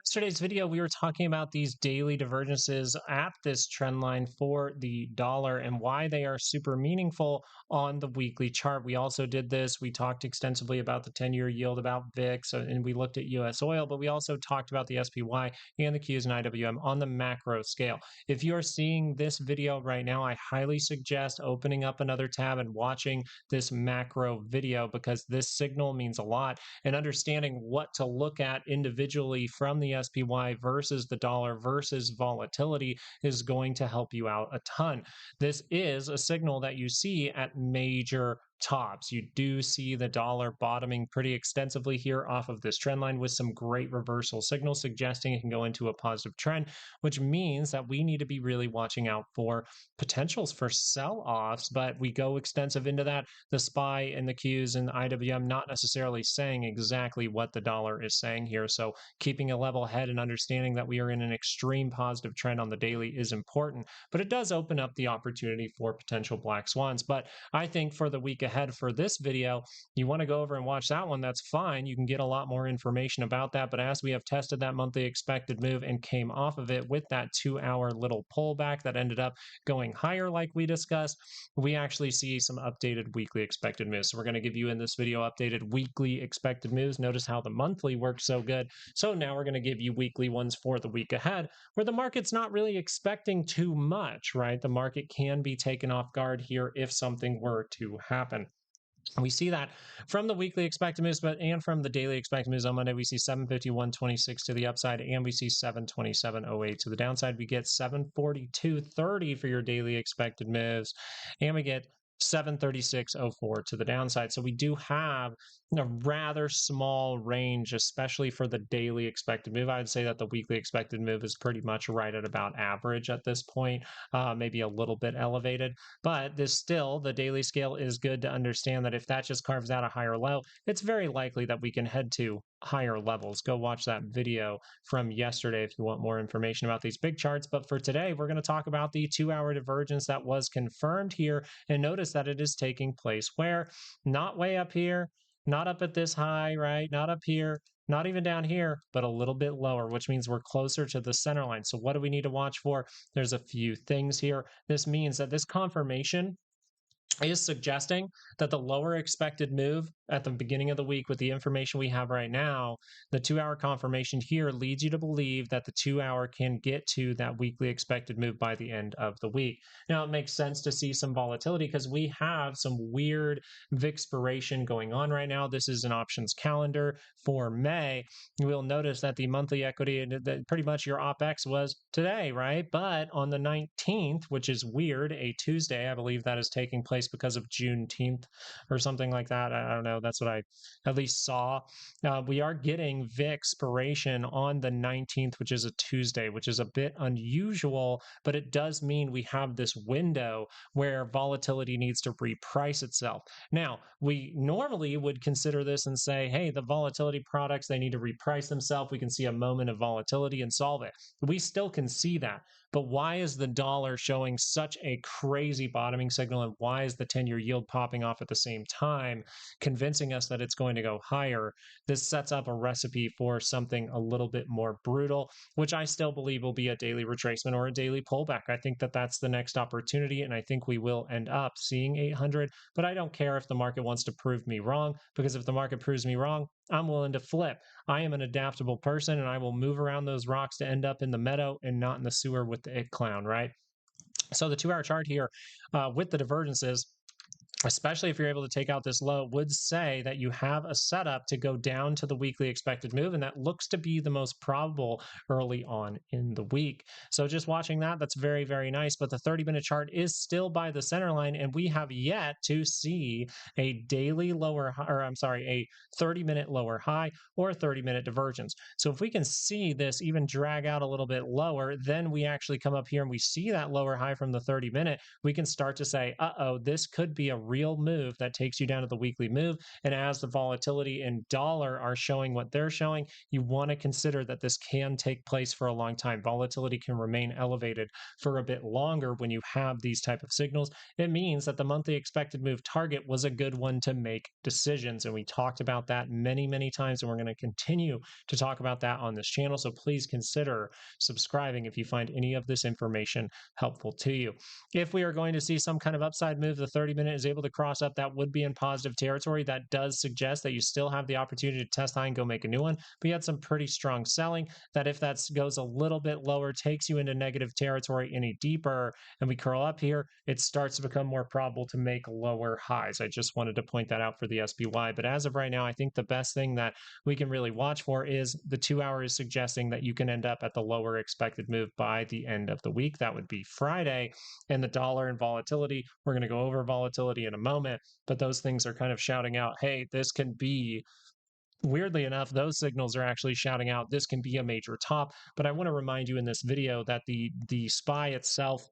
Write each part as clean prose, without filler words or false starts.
Yesterday's video, we were talking about these daily divergences at this trend line for the dollar and why they are super meaningful on the weekly chart. We also did this. We talked extensively about the 10-year yield, about VIX, and we looked at US oil, but we also talked about the SPY and the Qs and IWM on the macro scale. If you are seeing this video right now, I highly suggest opening up another tab and watching this macro video because this signal means a lot, and understanding what to look at individually from the SPY versus the dollar versus volatility is going to help you out a ton. This is a signal that you see at major tops. You do see the dollar bottoming pretty extensively here off of this trend line with some great reversal signals suggesting it can go into a positive trend, which means that we need to be really watching out for potentials for sell-offs. But we go extensive into that. The SPY and the Qs and the IWM not necessarily saying exactly what the dollar is saying here. So keeping a level head and understanding that we are in an extreme positive trend on the daily is important, but it does open up the opportunity for potential black swans. But I think for the week ahead for this video, you want to go over and watch that one. That's fine. You can get a lot more information about that. But as we have tested that monthly expected move and came off of it with that 2-hour little pullback that ended up going higher like we discussed, we actually see some updated weekly expected moves. So we're going to give you in this video updated weekly expected moves. Notice how the monthly works so good. So now we're going to give you weekly ones for the week ahead where the market's not really expecting too much, right? The market can be taken off guard here if something were to happen. We see that from the weekly expected moves, and from the daily expected moves on Monday, we see 751.26 to the upside, and we see 727.08 to the downside. We get 742.30 for your daily expected moves, and we get 736.04 to the downside. So we do have a rather small range, especially for the daily expected move. I would say that the weekly expected move is pretty much right at about average at this point, maybe a little bit elevated. But this still, the daily scale is good to understand that if that just carves out a higher low, it's very likely that we can head to higher levels. Go watch that video from yesterday if you want more information about these big charts. But for today, we're going to talk about the 2-hour divergence that was confirmed here. And notice that it is taking place where? Not way up here, not up at this high, right? Not up here, not even down here, but a little bit lower, which means we're closer to the center line. So what do we need to watch for? There's a few things here. This means that this confirmation is suggesting that the lower expected move at the beginning of the week with the information we have right now, the 2-hour confirmation here leads you to believe that the 2-hour can get to that weekly expected move by the end of the week. Now, it makes sense to see some volatility because we have some weird VIXpiration going on right now. This is an options calendar for May. You will notice that the monthly equity, pretty much your OPEX was today, right? But on the 19th, which is weird, a Tuesday, I believe that is taking place because of Juneteenth or something like that. I don't know. That's what I at least saw. We are getting VIXpiration on the 19th, which is a Tuesday, which is a bit unusual, but it does mean we have this window where volatility needs to reprice itself. Now, we normally would consider this and say, hey, the volatility products, they need to reprice themselves. We can see a moment of volatility and solve it. We still can see that. But why is the dollar showing such a crazy bottoming signal, and why is the 10-year yield popping off at the same time, convincing us that it's going to go higher? This sets up a recipe for something a little bit more brutal, which I still believe will be a daily retracement or a daily pullback. I think that that's the next opportunity, and I think we will end up seeing 800, but I don't care if the market wants to prove me wrong, because if the market proves me wrong, I'm willing to flip. I am an adaptable person, and I will move around those rocks to end up in the meadow and not in the sewer with the it clown, right? So the 2-hour chart here with the divergences, especially if you're able to take out this low, would say that you have a setup to go down to the weekly expected move, and that looks to be the most probable early on in the week. So just watching that, that's very, very nice. But the 30-minute chart is still by the center line, and we have yet to see a daily lower, or I'm sorry, a 30-minute lower high or a 30-minute divergence. So if we can see this even drag out a little bit lower, then we actually come up here and we see that lower high from the 30-minute, we can start to say, uh-oh, this could be a real move that takes you down to the weekly move. And as the volatility and dollar are showing what they're showing, you want to consider that this can take place for a long time. Volatility can remain elevated for a bit longer when you have these type of signals. It means that the monthly expected move target was a good one to make decisions. And we talked about that many, many times, and we're going to continue to talk about that on this channel. So please consider subscribing if you find any of this information helpful to you. If we are going to see some kind of upside move, the 30-minute is able to cross up, that would be in positive territory. That does suggest that you still have the opportunity to test high and go make a new one. But you had some pretty strong selling that if that goes a little bit lower, takes you into negative territory any deeper, and we curl up here, it starts to become more probable to make lower highs. I just wanted to point that out for the SPY. But as of right now, I think the best thing that we can really watch for is the 2-hour is suggesting that you can end up at the lower expected move by the end of the week. That would be Friday. And the dollar and volatility, we're going to go over volatility in a moment, but those things are kind of shouting out, hey, this can be, weirdly enough, those signals are actually shouting out, this can be a major top. But I want to remind you in this video that the SPY itself,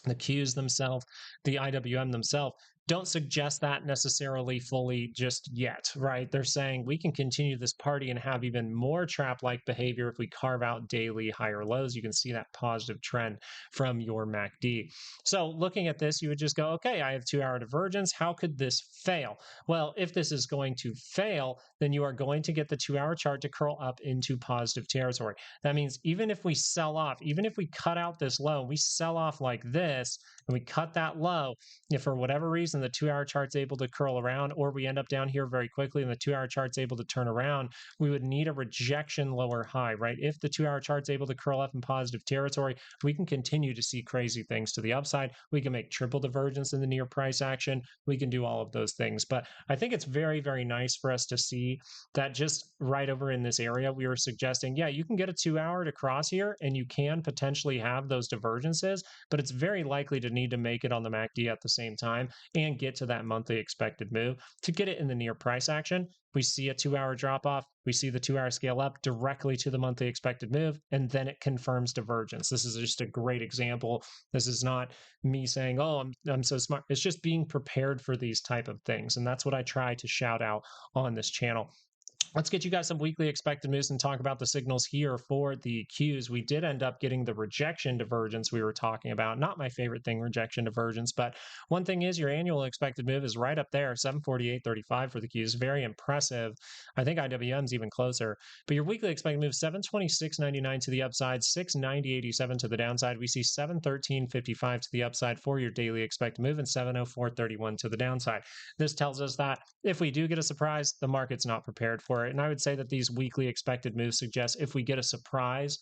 the Qs themselves, the IWM themselves, don't suggest that necessarily fully just yet, right? They're saying we can continue this party and have even more trap-like behavior if we carve out daily higher lows. You can see that positive trend from your MACD. So looking at this, you would just go, okay, I have 2-hour divergence. How could this fail? Well, if this is going to fail, then you are going to get the 2-hour chart to curl up into positive territory. That means even if we sell off, even if we cut out this low, we sell off like this, and we cut that low, if for whatever reason the 2-hour chart's able to curl around, or we end up down here very quickly and the 2-hour chart's able to turn around, we would need a rejection lower high, right? If the 2-hour chart's able to curl up in positive territory, we can continue to see crazy things to the upside. We can make triple divergence in the near price action. We can do all of those things. But I think it's very, very nice for us to see that just right over in this area, we were suggesting, yeah, you can get a 2-hour to cross here and you can potentially have those divergences, but it's very likely to need to make it on the MACD at the same time and get to that monthly expected move. To get it in the near price action, we see a 2-hour drop off, we see the 2-hour scale up directly to the monthly expected move, and then it confirms divergence. This is just a great example. This is not me saying, oh, I'm so smart. It's just being prepared for these type of things. And that's what I try to shout out on this channel. Let's get you guys some weekly expected moves and talk about the signals here for the Qs. We did end up getting the rejection divergence we were talking about. Not my favorite thing, rejection divergence, but one thing is your annual expected move is right up there, 748.35 for the Qs. Very impressive. I think IWM's even closer. But your weekly expected move, 726.99 to the upside, 690.87 to the downside. We see 713.55 to the upside for your daily expected move and 704.31 to the downside. This tells us that if we do get a surprise, the market's not prepared for it. And I would say that these weekly expected moves suggest if we get a surprise,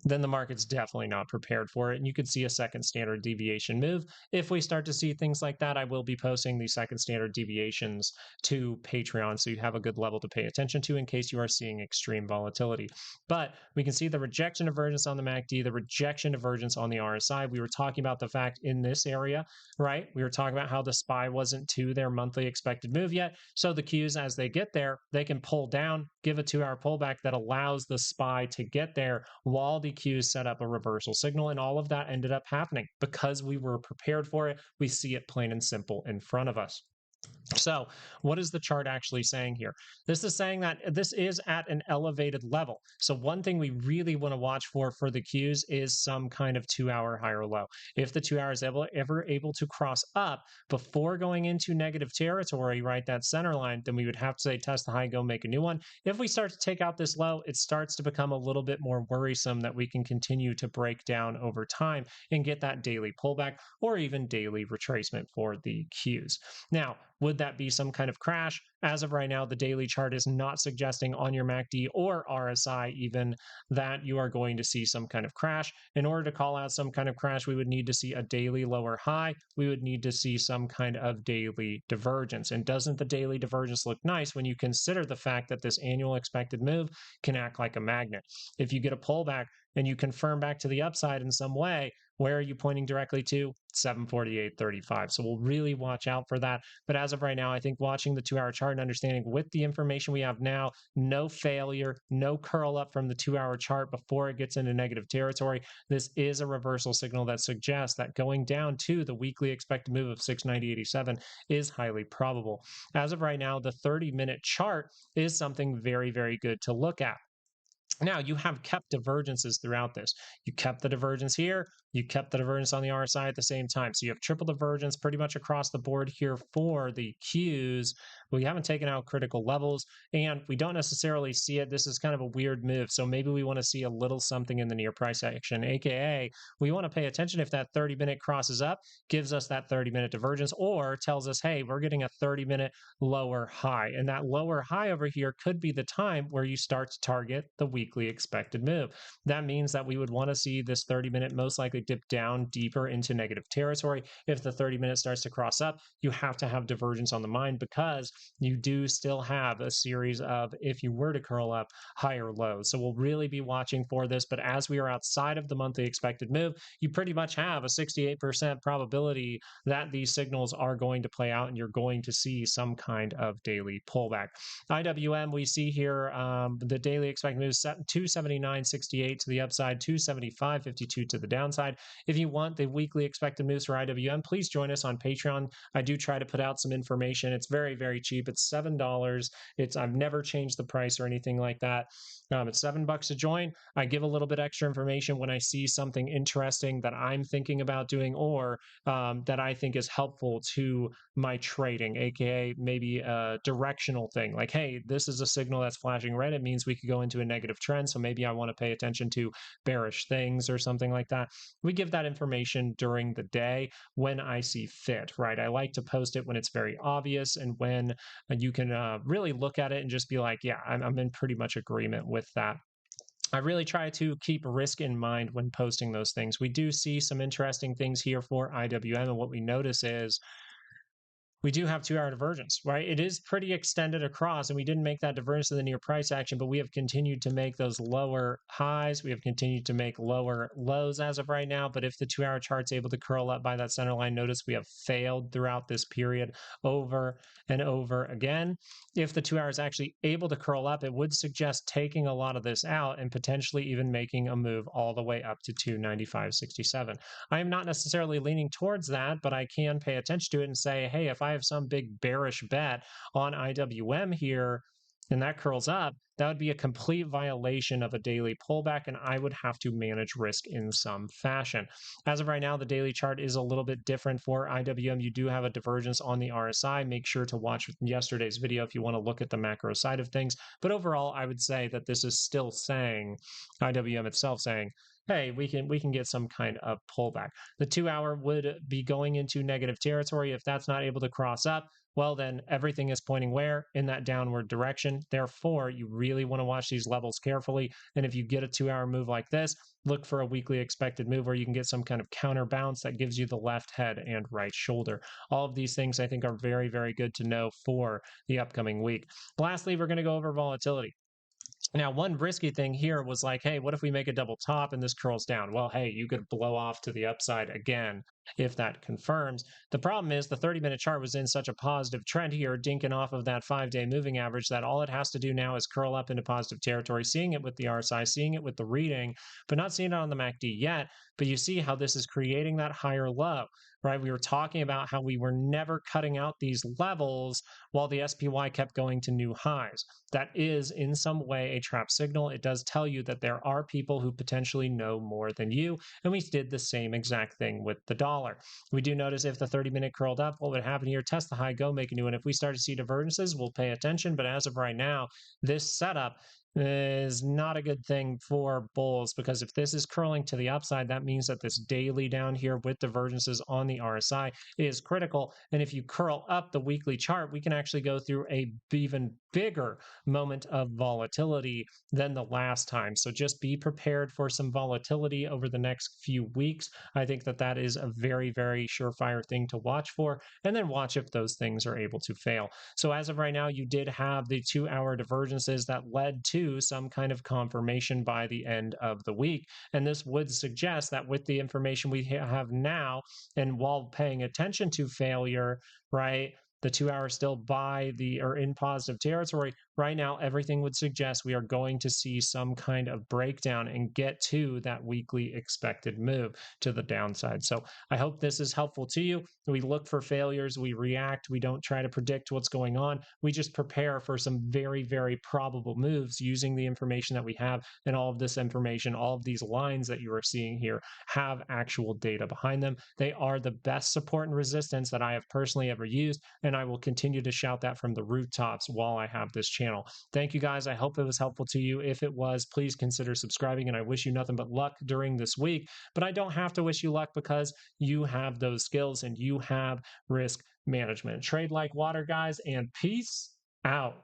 then the market's definitely not prepared for it. And you could see a second standard deviation move. If we start to see things like that, I will be posting the second standard deviations to Patreon, so you have a good level to pay attention to in case you are seeing extreme volatility. But we can see the rejection divergence on the MACD, the rejection divergence on the RSI. We were talking about the fact in this area, right? We were talking about how the SPY wasn't to their monthly expected move yet. So the Qs, as they get there, they can pull down, give a 2-hour pullback that allows the SPY to get there while the Qs set up a reversal signal. And all of that ended up happening because we were prepared for it. We see it plain and simple in front of us. So what is the chart actually saying here? This is saying that this is at an elevated level. So one thing we really want to watch for the Qs is some kind of 2-hour higher low. If the 2 hours ever able to cross up before going into negative territory, right, that center line, then we would have to say test the high, go make a new one. If we start to take out this low, it starts to become a little bit more worrisome that we can continue to break down over time and get that daily pullback or even daily retracement for the Qs. Now, would that be some kind of crash? As of right now, the daily chart is not suggesting on your MACD or RSI even that you are going to see some kind of crash. In order to call out some kind of crash, we would need to see a daily lower high. We would need to see some kind of daily divergence. And doesn't the daily divergence look nice when you consider the fact that this annual expected move can act like a magnet? If you get a pullback and you confirm back to the upside in some way, Where are you pointing directly to? 748.35. So we'll really watch out for that. But as of right now, I think watching the 2-hour chart and understanding with the information we have now, no failure, no curl up from the 2-hour chart before it gets into negative territory. This is a reversal signal that suggests that going down to the weekly expected move of 690.87 is highly probable. As of right now, the 30-minute chart is something very, very good to look at. Now, you have kept divergences throughout this. You kept the divergence here. You kept the divergence on the RSI at the same time. So you have triple divergence pretty much across the board here for the Qs. We haven't taken out critical levels, and we don't necessarily see it. This is kind of a weird move. So maybe we want to see a little something in the near price action, aka we want to pay attention if that 30-minute crosses up, gives us that 30-minute divergence, or tells us, hey, we're getting a 30-minute lower high. And that lower high over here could be the time where you start to target the weekly expected move. That means that we would want to see this 30-minute most likely dip down deeper into negative territory. If the 30-minute starts to cross up, you have to have divergence on the mind, because you do still have a series of, if you were to curl up, higher lows. So we'll really be watching for this. But as we are outside of the monthly expected move, you pretty much have a 68% probability that these signals are going to play out and you're going to see some kind of daily pullback. IWM, we see here the daily expected move set 279.68 to the upside, 275.52 to the downside. If you want the weekly expected moves for IWM, please join us on Patreon. I do try to put out some information. It's very, very cheap. It's $7. I've never changed the price or anything like that. It's $7 to join. I give a little bit extra information when I see something interesting that I'm thinking about doing, or that I think is helpful to my trading, aka maybe a directional thing. Like, hey, this is a signal that's flashing red. It means we could go into a negative trend. So maybe I want to pay attention to bearish things or something like that. We give that information during the day when I see fit, right? I like to post it when it's very obvious and when you can really look at it and just be like, yeah, I'm in pretty much agreement with that. I really try to keep risk in mind when posting those things. We do see some interesting things here for IWM, and what we notice is we do have 2-hour divergence, right? It is pretty extended across, and we didn't make that divergence in the near price action, but we have continued to make those lower highs. We have continued to make lower lows as of right now. But if the 2-hour chart's able to curl up by that center line, notice we have failed throughout this period over and over again. If the 2 hour is actually able to curl up, it would suggest taking a lot of this out and potentially even making a move all the way up to 295.67. I am not necessarily leaning towards that, but I can pay attention to it and say, hey, if I have some big bearish bet on IWM here and that curls up, that would be a complete violation of a daily pullback, and I would have to manage risk in some fashion. As of right now, the daily chart is a little bit different for IWM. You do have a divergence on the RSI. Make sure to watch yesterday's video if you want to look at the macro side of things. But overall, I would say that this is still saying, IWM itself saying, hey, we can get some kind of pullback. The 2 hour would be going into negative territory. If that's not able to cross up, well, then everything is pointing where? In that downward direction. Therefore, you really want to watch these levels carefully. And if you get a 2 hour move like this, look for a weekly expected move where you can get some kind of counter bounce that gives you the left head and right shoulder. All of these things I think are very, very good to know for the upcoming week. Lastly, we're going to go over volatility. Now, one risky thing here was like, hey, what if we make a double top and this curls down? Well, hey, you could blow off to the upside again if that confirms. The problem is the 30-minute chart was in such a positive trend here, dinking off of that 5-day moving average, that all it has to do now is curl up into positive territory, seeing it with the RSI, seeing it with the reading, but not seeing it on the MACD yet. But you see how this is creating that higher low, right? We were talking about how we were never cutting out these levels while the SPY kept going to new highs. That is in some way a trap signal. It does tell you that there are people who potentially know more than you, and we did the same exact thing with the dollar. We do notice if the 30-minute curled up, what would happen here? Test the high, go make a new one. If we start to see divergences, we'll pay attention, but as of right now, this setup is not a good thing for bulls, because if this is curling to the upside, that means that this daily down here with divergences on the RSI is critical. And if you curl up the weekly chart, we can actually go through a even bigger moment of volatility than the last time. So just be prepared for some volatility over the next few weeks. I think that that is a very, very surefire thing to watch for, and then watch if those things are able to fail. So as of right now, you did have the 2 hour divergences that led to to some kind of confirmation by the end of the week. And this would suggest that with the information we have now, and while paying attention to failure, right? The 2 hour still by the or in positive territory. Right now, everything would suggest we are going to see some kind of breakdown and get to that weekly expected move to the downside. So I hope this is helpful to you. We look for failures, we react, we don't try to predict what's going on. We just prepare for some very, very probable moves using the information that we have. And all of this information, all of these lines that you are seeing here have actual data behind them. They are the best support and resistance that I have personally ever used. And I will continue to shout that from the rooftops while I have this channel. Thank you guys. I hope it was helpful to you. If it was, please consider subscribing, and I wish you nothing but luck during this week. But I don't have to wish you luck because you have those skills and you have risk management. Trade like water, guys, and peace out.